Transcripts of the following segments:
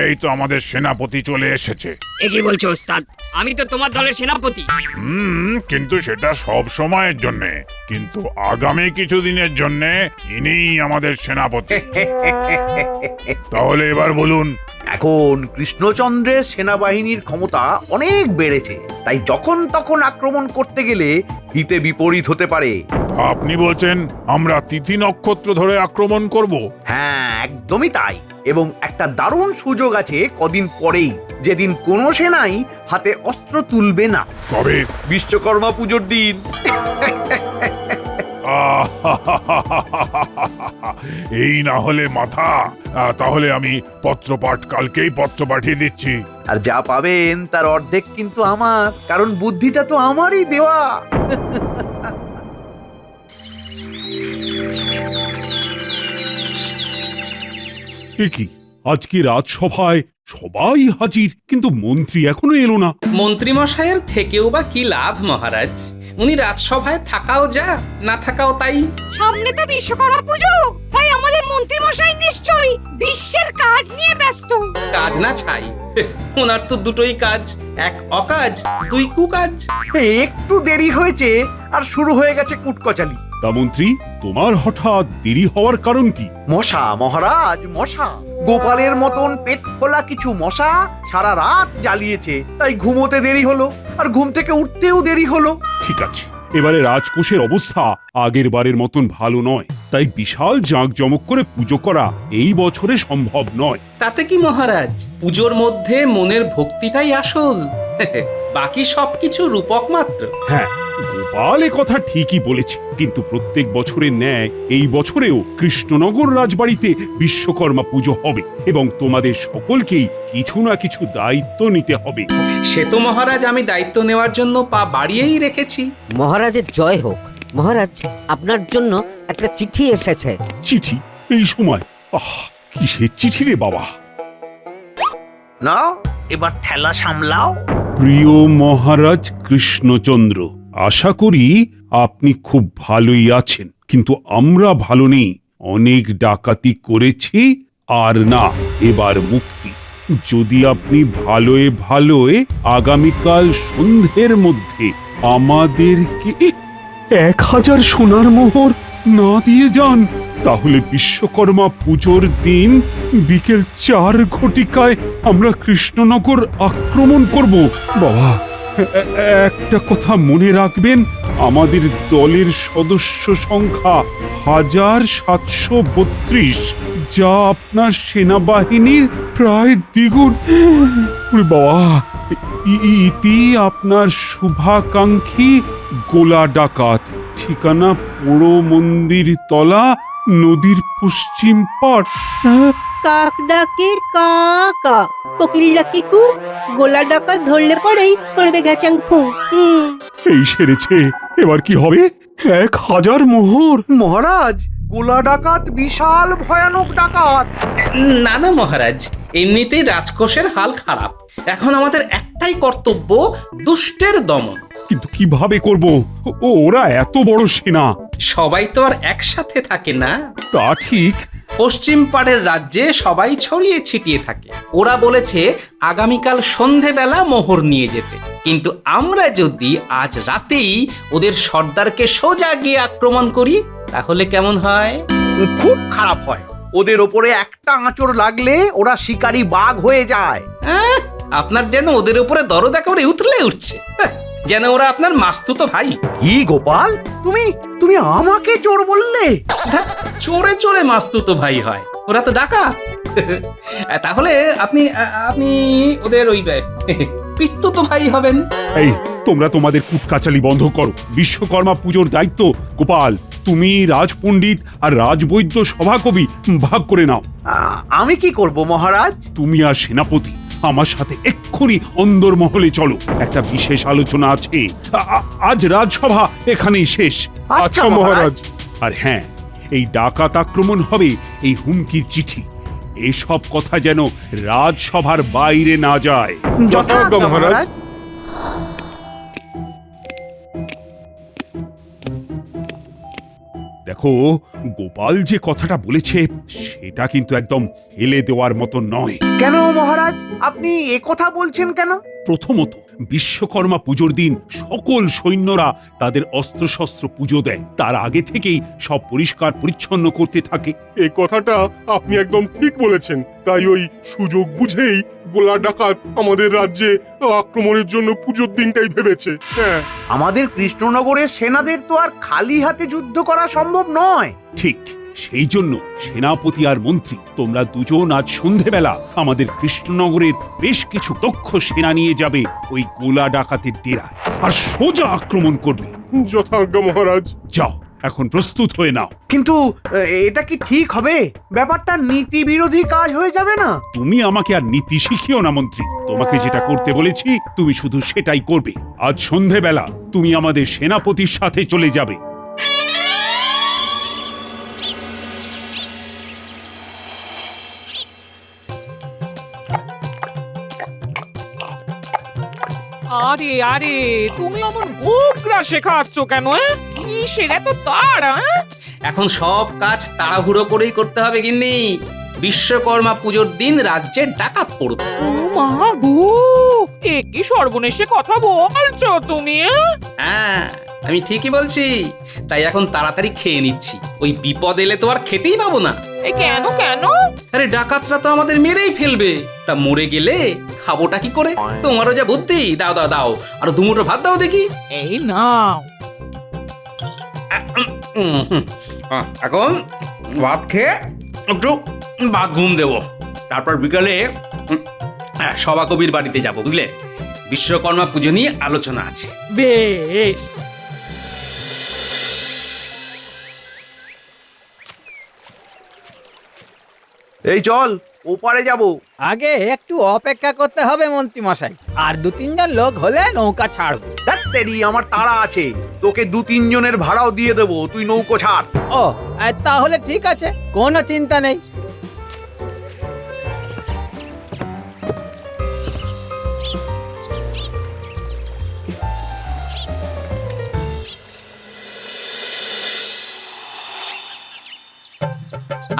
এই তো আমাদের সেনাপতি চলে এসেছে। এ কি বলছো ওস্তাদ? আমি তো তোমার দলের সেনাপতি। কিন্তু সেটা সব সময়ের জন্য, কিন্তু আগামী কিছুদিনের জন্য ইনিই আমাদের সেনাপতি। তাহলে এবার বলুন। এখন কৃষ্ণচন্দ্রের সেনাবাহিনীর ক্ষমতা অনেক বেড়েছে, তাই যখন তখন আক্রমণ করতে গেলে হিতে বিপরীত হতে পারে। আপনি বলছেন আমরা তিথি নক্ষত্র ধরে আক্রমণ করব? হ্যাঁ, একদমই তাই। এবং একটা দারুণ সুযোগ আছে কদিন পরেই, যেদিন কোনো সেনাই হাতে অস্ত্র তুলবে না। তবে বিশ্বকর্মা পুজোর দিন। এই না হলে মাথা। তাহলে আমি পত্রপাঠ কালকেই পত্র পাঠিয়ে দিচ্ছি। আর যা পাবেন তার অর্ধেক কিন্তু আমার, কারণ বুদ্ধিটা তো আমারই দেওয়া। কি আজকে রাজসভায় সবাই হাজির, কিন্তু মন্ত্রী এখনো এলো না। মন্ত্রীমশাইয়ের থেকেও বা কি লাভ মহারাজ? উনি রাজসভায় থাকাও যা, না থাকাও তাই। সামনে তো বিশ্বকর্মা পুজো, তাই আমাদের মন্ত্রী মশাই নিশ্চয়ই বিশ্বের কাজ নিয়ে ব্যস্ত। কাজ না ছাই, ওনার তো দুটোই কাজ, এক অকাজ, দুই কুকাজ। একটু দেরি হয়েছে আর শুরু হয়ে গেছে কুটকচালি। তা মন্ত্রী, তোমার হঠাৎ দেরি হওয়ার কারণ কি? মশা মহারাজ, মশা। গোপালের মতন পেট খোলা কিছু মশা সারা রাত জ্বালিয়েছে, তাই ঘুমোতে দেরি হলো, আর ঘুম থেকে উঠতেও দেরি হলো। ঠিক আছে, এবারে রাজকোষের অবস্থা আগের বারের মতন ভালো নয়, তাই বিশাল জাঁকজমক করে পুজো করা এই বছরে সম্ভব নয়। তাতে কি মহারাজ, পুজোর মধ্যে মনের ভক্তিটাই আসল। বাকি সবকিছু রূপক মাত্র। হ্যাঁ, গোপাল এ কথা ঠিকই বলেছে, কিন্তু প্রত্যেক বছরের ন্যায় এই বছরেও কৃষ্ণনগর রাজবাড়িতে বিশ্বকর্মা পুজো হবে এবং তোমাদের সকলকেই কিছু না কিছু দায়িত্ব নিতে হবে। সে তো মহারাজ আমি দায়িত্ব নেওয়ার জন্য পা বাড়িয়েই রেখেছি। মহারাজের জয় হোক। মহারাজ, আপনার জন্য একটা চিঠি এসেছে। চিঠি? এই সময়? কিসের চিঠি রে বাবা? না, এবার ঠেলা সামলাও। প্রিয় মহারাজ কৃষ্ণচন্দ্র, আশা করি আপনি খুব ভালোই আছেন, কিন্তু আমরা ভালো নেই। অনেক ডাকাতি করেছি, আর না, এবার মুক্তি। যদি আপনি ভালোয় ভালোয় আগামীকাল সন্ধ্যের মধ্যে আমাদেরকে 1000 সোনার মোহর না দিয়ে যান, তাহলে বিশ্বকর্মা পুজোর দিন বিকেল 4 ঘটিকায় আমরা কৃষ্ণনগর আক্রমণ করব। বাবা, একটা কথা মনে রাখবেন, আমাদের দলের সদস্য সংখ্যা 1732, যা আপনার সেনাবাহিনীর প্রায় দ্বিগুণ। বাবা, ইতি আপনার শুভাকাঙ্ক্ষী গোলা ডাকাত, ঠিকানা পোড়ো মন্দির তলা, নদীর পশ্চিম পাড়। কাক ডাকে কাকা, কোকিল ডাকে কু, গোলা ডাকা ধরলে পরেই করবে গেচাং ফু। এই সেরেছে, এবার কি হবে? 1000 মোহর? মহারাজ, গোলা ডাকাত বিশাল ভয়ানক ডাকাত। না না মহারাজ, এমনিতেই রাজকোষের হাল খারাপ। এখন আমাদের একটাই কর্তব্য, দুষ্টের দমন। কিন্তু কিভাবে করব? ওরা এত বড় সেনা। সবাই তো আর একসাথে থাকে না। তা ঠিক। পশ্চিম পাড়ের রাজ্যে সবাই ছড়িয়ে ছিটিয়ে থাকে। ওরা বলেছে আগামীকাল সন্ধেবেলা মোহর নিয়ে যেতে, কিন্তু আমরা যদি আজ রাতেই ওদের সর্দারকে সোজা গিয়ে আক্রমণ করি, তাহলে কেমন হয়? খুব খারাপ হয়। ওদের ওপরে একটা আঁচড় লাগলে ওরা শিকারী বাঘ হয়ে যায়। আপনার যেন ওদের উপরে দরদ একেবারে উতলে উঠছে, যেন ওরা আপনার মাস্তুতো ভাই। কি গোপাল, তুমি আমাকে চোর বললে? চোরে চোরে মাস্তুতো ভাই হয়, ওরা তো ডাকাত। তাহলে আপনি আপনি ওদের ওই পিস্তুতো ভাই হবেন। এই, তোমরা তোমাদের কুটকাচালি বন্ধ করো। বিশ্বকর্মা পুজোর দায়িত্ব গোপাল, তুমি রাজপণ্ডিত আর রাজবৈদ্য সভাকবি ভাগ করে নাও। আমি কি করব মহারাজ? তুমি আর সেনাপতি আমার সাথে এক্ষুনি অন্দরমহলে চলো, একটা বিশেষ আলোচনা আছে। আজ রাজসভা এখানেই শেষ। আচ্ছা মহারাজ। আর হ্যাঁ, এই ডাকাত আক্রমণ হবে এই হুমকির চিঠি, এসব কথা যেন রাজসভার বাইরে না যায়। যথাজ্ঞা মহারাজ। দেখো, গোপাল যে কথাটা বলেছে সেটা কিন্তু একদম ফেলে দেওয়ার মতো নয়। কেন মহারাজ, আপনি এ কথা বলছেন কেন? প্রথমত, বিশ্বকর্মা পুজোর দিন সকল সৈন্যরা তাদের অস্ত্রশস্ত্র পুজো দেয়, তার আগে থেকেই সব পরিষ্কার পরিচ্ছন্ন করতে থাকে। এই কথাটা আপনি একদম ঠিক বলেছেন। তাই ওই সুযোগ বুঝেই গোলা ডাকাত আমাদের রাজ্যে আক্রমণের জন্য পুজোর দিনটাই ভেবেছে। হ্যাঁ, আমাদের কৃষ্ণনগরের সেনাদের তো আর খালি হাতে যুদ্ধ করা সম্ভব নয়। ঠিক সেই জন্য সেনাপতি আর মন্ত্রী, তোমরা দুজন আজ সন্ধেবেলা আমাদের কৃষ্ণনগরের বেশ কিছু দক্ষ সেনা নিয়ে যাবে ওই গোলা ডাকাতের ডেরায় আর সোজা আক্রমণ করবে। যথাজ্ঞা মহারাজ। যাও, এখন প্রস্তুত হয়ে নাও। কিন্তু এটা কি ঠিক হবে? ব্যাপারটা নীতি বিরোধী কাজ হয়ে যাবে না? তুমি আমাকে আর নীতি শিখিও না মন্ত্রী, তোমাকে যেটা করতে বলেছি তুমি শুধু সেটাই করবে। আজ সন্ধেবেলা তুমি আমাদের সেনাপতির সাথে চলে যাবে। আরে আরে, তুমি আমার গোগরা শেখাচ্ছ কেন? কিসের এত তাড়া? এখন সব কাজ তাড়াহুড়ো করেই করতে হবে গিন্নি। বিশ্বকর্মা পুজোর দিন রাজ্যে ডাকাত পড়বে। ও মা গো, এ কি সর্বনেশে কথা বলছো তুমি? হ্যাঁ, আমি ঠিকই বলছি। তাই এখন তাড়াতাড়ি খেয়ে নিচ্ছি, ওই বিপদ এলে তো আর খেতেই পাবো না। এ কেন কেন? আরে ডাকাতরা তো আমাদের মেরেই ফেলবে, তা মরে গেলে খাবোটা কি করে? তোমারও যা বুদ্ধি, দাও দাও দাও, আর দুমুঠো ভাত দাও দেখি। এই নাও। এখন ভাত খেয়ে একটু বাদ ঘুম দেবো, তারপর বিকালে সভা কবির বাড়িতে যাব, বুঝলে? বিশ্বকর্মা পুজো নিয়ে আলোচনা আছে। বেশ। এই চল, ওপারে যাব। আগে একটু অপেক্ষা করতে হবে মন্ত্রী মশাই, আর 2-3 জন লোক হলে নৌকা ছাড়বো। ডাক্তারি, আমার তাড়া আছে। তোকে 2-3 জনের ভাড়াও দিয়ে দেবো, তুই নৌকো ছাড়। ও, তাহলে ঠিক আছে, কোনো চিন্তা নেই।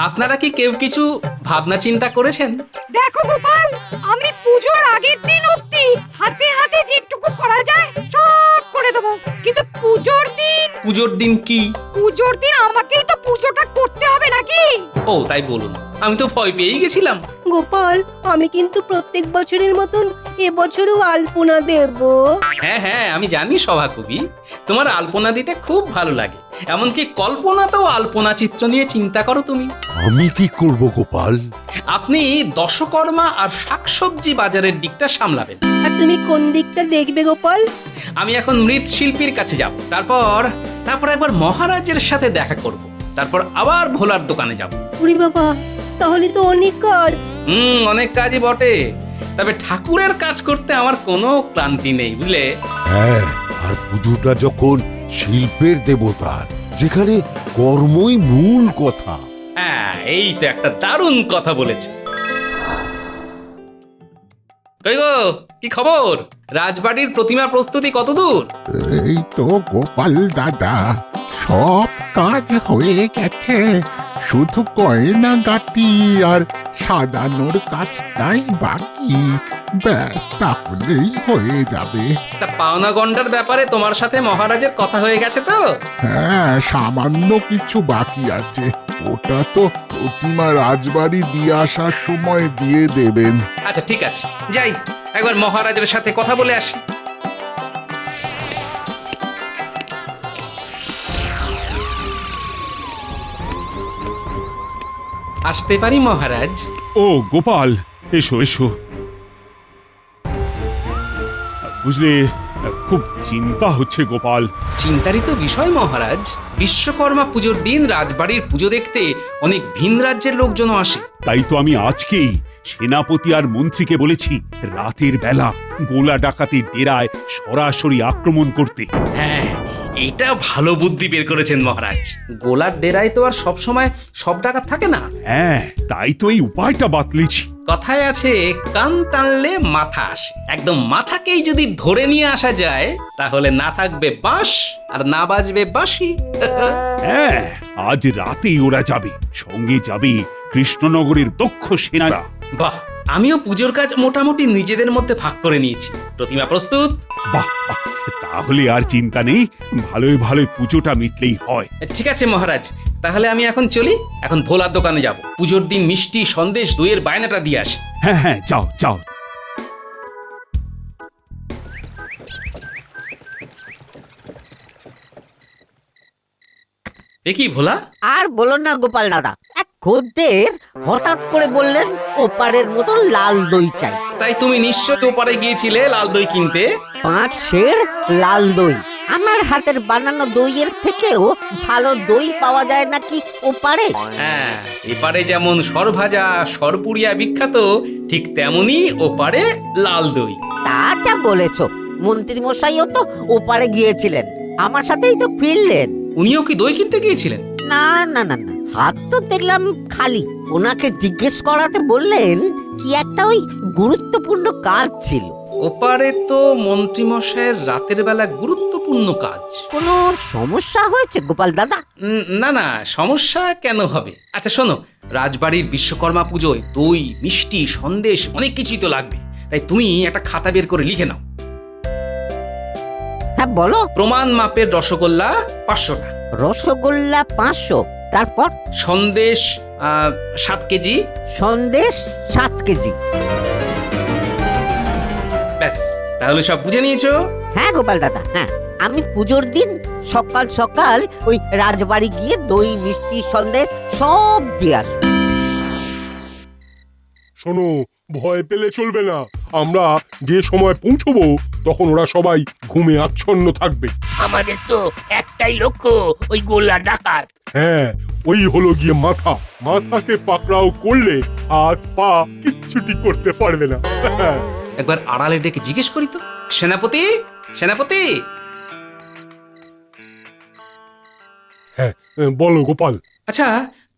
আপনারা কি কেউ কিছু ভাবনা চিন্তা করেছেন? দেখো গোপাল, আমি পুজোর আগের দিন অবধি হাতে হাতে যেটুকু করা যায় সব করে দেবো, কিন্তু পুজোর দিন পুজোর দিন কি? পুজোর দিন আমাকেই তো পুজোটা করতে হবে নাকি? ও তাই বলুন, আমি তো ভয় পেয়েই গেছিলাম। গোপাল, আমি কিন্তু প্রত্যেক বছরের মতন এবছরও আলপনা দেব। হ্যাঁ হ্যাঁ, আমি জানি সভাকবি, তোমার আলপনা দিতে খুব ভালো লাগে। এমনকি কল্পনাতেও আলপনা চিত্র নিয়ে চিন্তা করো তুমি। আমি কি করব গোপাল? আপনি দশকর্মা আর শাকসবজি বাজারের দিকটা সামলাবেন। আর তুমি কোন দিকটা দেখবে গোপাল? আমি এখন মৃৎশিল্পীর কাছে যাব, তারপর একবার মহারাজের সাথে দেখা করব, তারপর আবার ভোলার দোকানে যাব। ওরে বাবা, তাহলে তো অনেক কাজ। অনেক কাজই বটে, তবে ঠাকুরের কাজ করতে আমার কোনো ক্লান্তি নেই, বুঝলে? হ্যাঁ, আর পুজোটা যখন শিল্পের দেবতার, যেখানে কর্মই মূল কথা। হ্যাঁ, এই তো একটা দারুণ কথা বলেছে। কই গো, কি খবর? রাজবাড়ির প্রতিমা প্রস্তুতি কতদূর? এই তো গোপাল দাদা, সব কাজ হয়ে গেছে, শুধু গয়না গাটি আর সাজানোর কাজটাই বাকি। ব্যাস, তাহলেই হয়ে যাবে। তা পাওনা গন্ডার ব্যাপারে তোমার সাথে মহারাজের কথা হয়ে গেছে তো? হ্যাঁ, সামান্য কিছু বাকি আছে, ওটা তো প্রতিমা রাজবাড়ি দিয়ে আসার সময় দিয়ে দেবেন। আচ্ছা ঠিক আছে, যাই একবার মহারাজের সাথে কথা বলে আসি। আসতে পারি মহারাজ? ও গোপাল, এসো এসো। বুঝলে, খুব চিন্তা হচ্ছে গোপাল। চিন্তারই তো বিষয় মহারাজ। বিশ্বকর্মা পুজোর দিন রাজবাড়ির পুজো দেখতে অনেক ভিন রাজ্যের লোকজনও আসে। তাই তো আমি আজকেই সেনাপতি আর মন্ত্রীকে বলেছি রাতের বেলা গোলা ডাকাতের ডেরায় সরাসরি আক্রমণ করতে। হ্যাঁ, এটা ভালো বুদ্ধি বের করেছেন মহারাজ। গোলার ডেরায় তো আর সবসময় সব ডাকাত থাকে না। হ্যাঁ, তাই তো এই উপায়টা বাতলেছি। কথায় আছে কান টানলে মাথা আসে, একদম মাথাকেই যদি ধরে নিয়ে আসা যায় তাহলে না থাকবে বাঁশ আর না বাজবে বাঁশি। হ্যাঁ, আজ রাতেই ওরা যাবে, সঙ্গে যাবে কৃষ্ণনগরের দক্ষ সেনারা। বাহ, আমিও পুজোর কাজ মোটামুটি নিজেদের মধ্যে ভাগ করে নিয়েছি। প্রতিমা প্রস্তুত? বাহ বাহ, তাহলে আর চিন্তা নেই, ভালোই ভালোই পুজোটা মিটলেই হয়। ঠিক আছে মহারাজ, তাহলে আমি এখন চলি। এখন ভোলার দোকানে যাব, পুজোর দিন মিষ্টি সন্দেশ দইয়ের বায়নাটা দিয়ে আসি। হ্যাঁ হ্যাঁ, যাও যাও। এ কি ভোলা? আর বলো না গোপাল দাদা, এক খদ্দের হঠাৎ করে বললেন ওপারের মতো লাল দই চাই। তাই তুমি নিশ্চয়ই ওপারে গিয়েছিলে লাল দই কিনতে? 5 সের লাল দই। আমার হাতের বানানো দইয়ের থেকেও ভালো দই পাওয়া যায় নাকি ওপারে? হ্যাঁ, এপারে যেমন সরভাজা সরপুরিয়া বিখ্যাত, ঠিক তেমনি ওপারে লাল দই। তা যা বলেছো, মন্ত্রী মশাইও তো ওপারে গিয়েছিলেন, আমার সাথেই তো ফিরলেন। উনিও কি দই কিনতে গিয়েছিলেন? না না না না, হাত তো দেখলাম খালি। ওনাকে জিজ্ঞেস করাতে বললেন কি একটা ওই গুরুত্বপূর্ণ কাজ ছিল। ওপারে তো মন্ত্রী মশাইয়ের রাতের বেলা গুরুত্বপূর্ণ কাজ। কোনো সমস্যা হয়েছে গোপাল দাদা? না না, সমস্যা কেন হবে? আচ্ছা শোনো, রাজবাড়ির বিশ্বকর্মা পুজোয় দই মিষ্টি সন্দেশ অনেক কিছুই তো লাগবে, তাই তুমি একটা খাতা বের করে লিখে নাও। হ্যাঁ বলো। প্রমাণ মাপের রসগোল্লা 500টা। রসগোল্লা 500, তারপর সন্দেশ 7 কেজি। সন্দেশ 7 কেজি। ব্যাস, তাহলে সব বুঝে নিয়েছো? হ্যাঁ গোপাল দাদা, হ্যাঁ। আমি পুজোর দিন সকাল সকাল ওই রাজবাড়ি গিয়ে দই মিষ্টি সন্দেশ সব দিয়ে আসবো। শোনো, ভয় পেলে চলবে না। আমরা যে সময় পৌঁছবো তখন ওরা সবাই ঘুমে আচ্ছন্ন থাকবে। আমাদের তো একটাই লক্ষ্য, ওই গোল্লা ডাকাত। হ্যাঁ, ওই হলো গিয়ে মাথা। মাথাকে পাকড়াও করলে হাত পা কিচ্ছুটি করতে পারবে না। একবার আড়ালে ডেকে জিজ্ঞেস করি তো। সেনাপতি, সেনাপতি। হ্যাঁ, বলো গোপাল। আচ্ছা,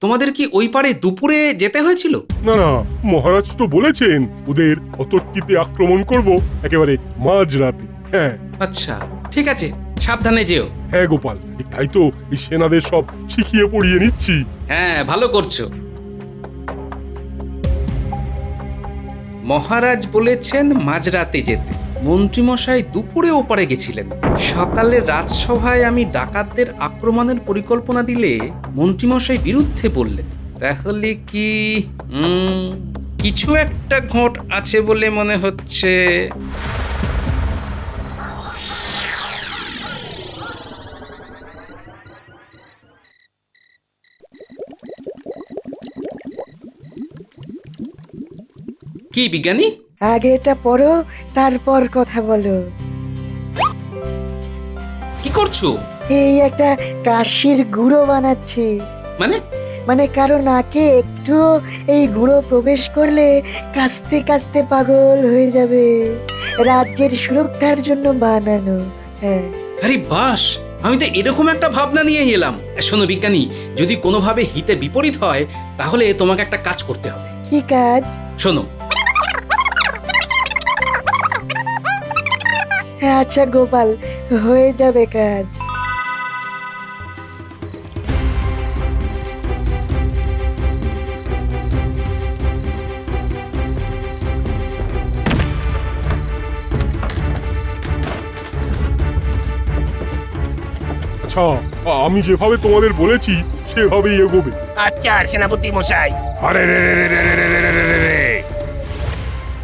তোমাদের কি ওই পারে দুপুরে যেতে হয়েছিল? না না, মহারাজ তো বলেছেন ওদের অতর্কিতে আক্রমণ করব একেবারে মাঝরাতে। হ্যাঁ আচ্ছা, ঠিক আছে, সাবধানে যেও। হ্যাঁ গোপাল, তাই তো এই সেনাদের সব শিখিয়ে পড়িয়ে নিচ্ছি। হ্যাঁ, ভালো করছো। মহারাজ বলেছেন মাঝরাতে যেতে, মন্ত্রীমশাই দুপুরে ওপারে গেছিলেন। সকালে রাজসভায় আমি ডাকাতদের আক্রমণের পরিকল্পনা দিলে মন্ত্রীমশাই বিরুদ্ধে বললেন। তাহলে কি কিছু একটা ঘট আছে বলে মনে হচ্ছে। কি বিজ্ঞানী? আগে এটা পড়ো, তারপর কথা বলো। কি করছো? এই একটা কাশির গুঁড়ো বানাচ্ছি। মানে কারো নাকে একটু এই গুঁড়ো প্রবেশ করলে কাশতে কাশতে পাগল হয়ে যাবে। রাজ্যের সুরক্ষার জন্য বানানো। হ্যাঁ। আরে বাস, আমি তো এরকম একটা ভাবনা নিয়ে এলাম। শোনো বিজ্ঞানী, যদি কোনোভাবে হিতে বিপরীত হয় তাহলে তোমাকে একটা কাজ করতে হবে। কি কাজ? শোনো। হ্যাঁ আচ্ছা গোপাল, হয়ে যাবে কাজ। আচ্ছা, আমি যেভাবে তোমাদের বলেছি সেভাবেই এগোবে। আচ্ছা সেনাপতি মশাই। আরে রে রে রে রে রে রে রে রে রে রে।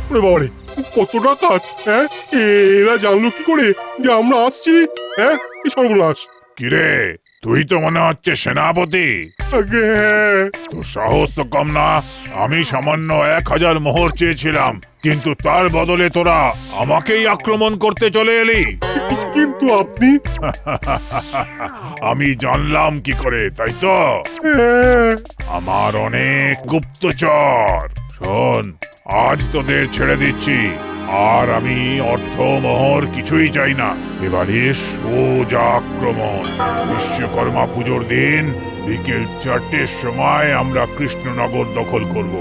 ওরে বাবারে, কত ডাকাত! হ্যাঁ, এরা জানলো কি করে যে আমরা আসছি? হ্যাঁ, কি সর্বনাশ! কিরে, তুই তো মনে হচ্ছে সেনাপতি। আগে হ্যাঁ। তোর সাহস তো কম না। আমি সামান্য 1000 মোহর চেয়েছিলাম, কিন্তু তার বদলে তোরা আমাকেই আক্রমণ করতে চলে এলি। কিন্তু আপনি। আমি জানলাম কি করে, তাই তো? আমার অনেক গুপ্তচর। শোন, আজ তোদের ছেড়ে দিচ্ছি, আর আমি অর্থ মোহর কিছুই চাই না। এবারে সোজা আক্রমণ। বিশ্বকর্মা পুজোর দিন বিকেল 4টের সময় আমরা কৃষ্ণনগর দখল করব।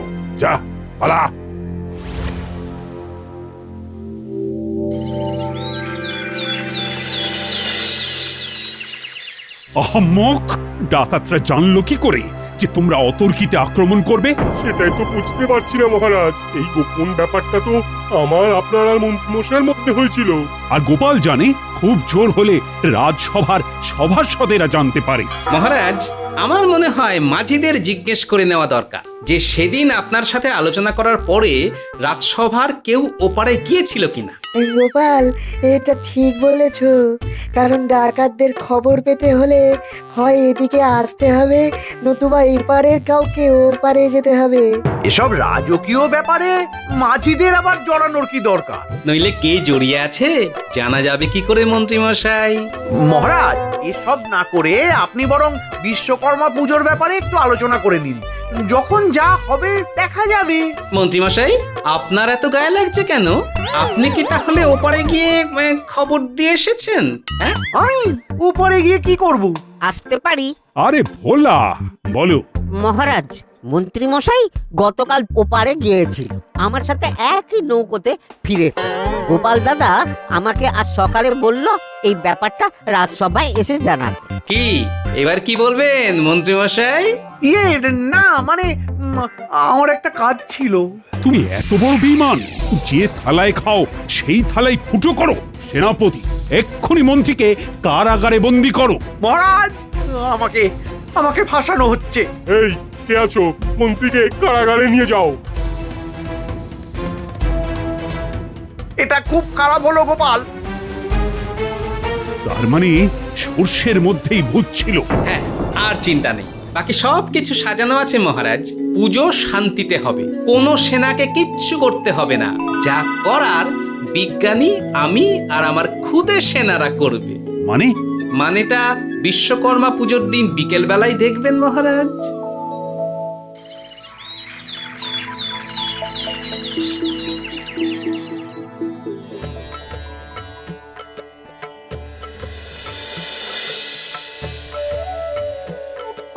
যা পালা। আহম্মক! ডাকাতরা জানলো কি করে যে তোমরা অতর্কিতে আক্রমণ করবে? সেটাই তো বুঝতে পারছি না মহারাজ। এই গোপন ব্যাপারটা তো আমার আপনার আর মন্ত্রীমশাইয়ের মধ্যে হয়েছিল। আর গোপাল জানে খুব জোর হলে রাজসভার সভাসদেরা জানতে পারে। মহারাজ, আমার মনে হয় মাঝিদের জিজ্ঞেস করে নেওয়া দরকার যে সেদিন আপনার সাথে আলোচনা করার পরে রাজসভার কেউ ওপারে গিয়েছিল কিনা। গোপাল, এটা ঠিক বলেছ, কারণ ডাকাতদের খবর পেতে হলে হয় এদিকে আসতে হবে, নতুবা এপারের কাউকে ওপারে যেতে হবে। এসব রাজকীয় ব্যাপারে মাঝিদের আবার জড়ানোর কি দরকার? নইলে কে জড়িয়ে আছে জানা যাবে কি করে মন্ত্রীমশাই? মহারাজ, এসব না করে আপনি বরং বিশ্বকর্মা পুজোর ব্যাপারে একটু আলোচনা করে নিন। যখন যা হবে দেখা যাবে। মন্ত্রীমশাই, আপনার এত গায়ে লাগছে কেন? আপনি কি তাহলে ওপারে গিয়ে খবর দিয়ে এসেছেন? হ্যাঁ, আমি উপরে গিয়ে কি করব? আসতে পারি? আরে ভোলা, বলো। মহারাজ, মন্ত্রী মশাই গতকাল ওপারে গিয়েছিল, আমার সাথে একই নৌকোতে ফিরেছে। গোপাল দাদা আমাকে আজ সকালে বলল এই ব্যাপারটা রাজসভায় এসে জানাতে। কি এবার কি বলবেন মন্ত্রীমশাই? ইয়ে না, মানে আমার একটা কাজ ছিল। তুমি এত বড় বেঈমান, যে থালায় খাও সেই থালায় ফুটো করো। সেনাপতি, এক্ষুনি মন্ত্রীকে কারাগারে বন্দি করো। মহারাজ, আমাকে আমাকে ফাঁসানো হচ্ছে। এই, কে আছো? মন্ত্রীকে কারাগারে নিয়ে যাও। এটা খুব খারাপ হলো গোপাল। তার মানে সর্ষের মধ্যেই ভূত ছিল। হ্যাঁ, আর চিন্তা নেই, বাকি সব কিছু সাজানো আছে মহারাজ। পুজো শান্তিতে হবে, কোনো সেনাকে কিচ্ছু করতে হবে না। যা করার বিজ্ঞানী, আমি আর আমার খুদে সেনারা করবে। মানেটা বিশ্বকর্মা পুজোর দিন বিকেল বেলায় দেখবেন মহারাজ।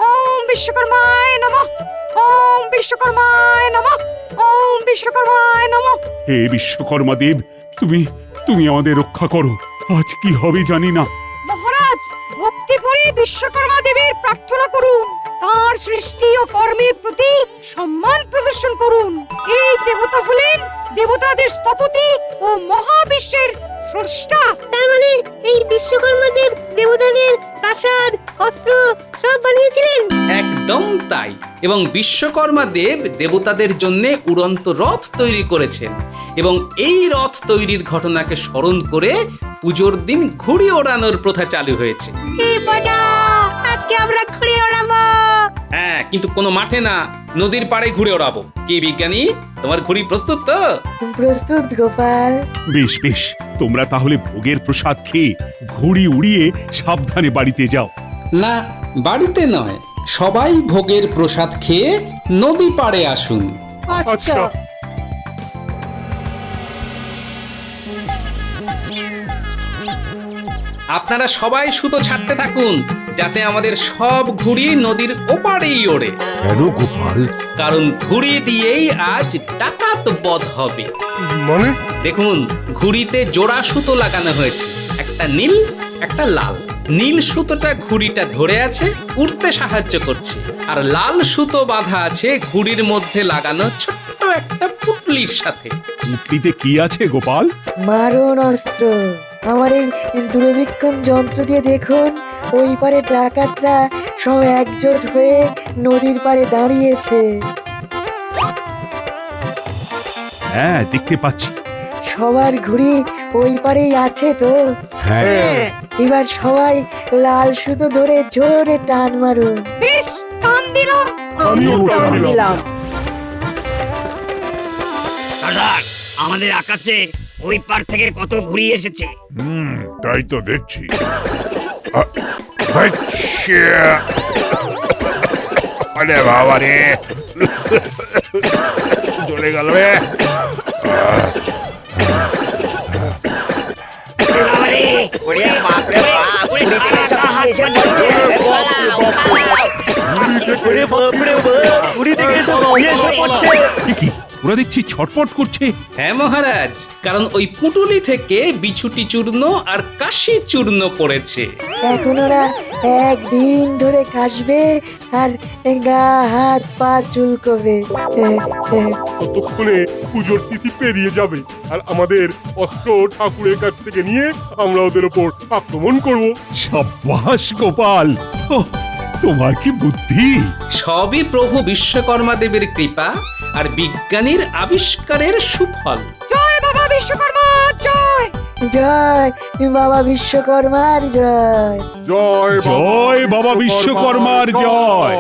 ওম বিশ্বকর্মায় নমঃ, ওম বিশ্বকর্মায় নমঃ, ওম বিশ্বকর্মায় নমঃ। হে বিশ্বকর্মা দেব, তুমি আমাদের রক্ষা করো। আজ কি হবে জানি না। মহারাজ, ভক্তি ভরে বিশ্বকর্মা দেবের প্রার্থনা করুন, তার সৃষ্টি ও কর্মের প্রতি সম্মান প্রদর্শন করুন। এই দেবতা হলেন দেবতাদের স্থপতি ও মহাবিশ্বের স্রষ্টা। তার মানে এই বিশ্বকর্মা দেব দেবতাদের প্রাসাদ, অস্ত্র সব বানিয়েছিলেন? একদম তাই। এবং বিশ্বকর্মা দেব দেবতাদের জন্য উড়ন্ত রথ তৈরি করেছেন, এবং এই রথ তৈরির ঘটনাকে স্মরণ করে পুজোর দিন ঘুড়ি ওড়ানোর প্রথা চালু হয়েছে। আজকে আমরা ঘুরে ওড়াবো। হ্যাঁ, কিন্তু কোনো মাঠে না, নদীর পাড়ে ঘুরে ওড়াবো। কি বিজ্ঞানী, তোমার ঘুড়ি প্রস্তুত তো? প্রস্তুত গোপাল। বেশ বেশ, তোমরা তাহলে ভোগের প্রসাদ খেয়ে ঘুড়ি উড়িয়ে সাবধানে বাড়িতে যাও। না, বাড়িতে নয়, সবাই ভোগের প্রসাদ খেয়ে নদী পাড়ে আসুন। আচ্ছা। আপনারা সবাই সুতো ছাড়তে থাকুন, যাতে আমাদের সব ঘুড়ি নদীর ওপারেই ওড়ে। কেন গোপাল? কারণ ঘুড়ি দিয়েই আজ ডাকাত বধ হবে। মানে? দেখুন, ঘুড়িতে জোড়া সুতো লাগানো হয়েছে, একটা নীল একটা লাল। নীল সুতোটা ঘুড়িটা ধরে আছে, উড়তে সাহায্য করছে, আর লাল সুতো বাঁধা আছে ঘুড়ির মধ্যে লাগানো ছোট্ট একটা পুটলির সাথে। পুটলিতে কি আছে গোপাল? মারণ অস্ত্র। আমার এই দূরবীক্ষণ যন্ত্র দিয়ে দেখুন, ওই পারে ডাকাতরা সব একজোট হয়ে নদীর পাড়ে দাঁড়িয়েছে। হ্যাঁ, দেখতে পাচ্ছি। সবার ঘুড়ি ওই পারেই আছে তো? হ্যাঁ। এবার সবাই লাল সুতো ধরে জোরে টান মারুন। বেশ, টান দিলাম। আমিও টান দিলাম। সর্দার, আমাদের আকাশে ওই পার থেকে কত ঘুড়ি এসেছে। তাই তো দেখছি। আচ্ছা। আরে বাবা রে, চলে গেল রে। কি ওরা দেখছি ছটপট করছে। হ্যাঁ মহারাজ, কারণ ওই পুটুলি থেকে বিছুটি চূর্ণ আর কাশি চূর্ণ পড়েছে। এখন ওরা একদিন ধরে কাশবে আর গা হাত পা চুলকবে। ততক্ষণে পুজোর তিথি পেরিয়ে যাবে আর আমাদের অস্ত্র ঠাকুরের কাছ থেকে নিয়ে আমরা ওদের ওপর আক্রমণ করব। সাব্বাস গোপাল, ওহ, তোমার কি বুদ্ধি! সবই প্রভু বিশ্বকর্মা দেবের কৃপা আর বিজ্ঞানীর আবিষ্কারের সুফল। জয় বাবা বিশ্বকর্মা জয়। জয় বাবা বিশ্বকর্মার জয়। জয় জয় বাবা বিশ্বকর্মার জয়।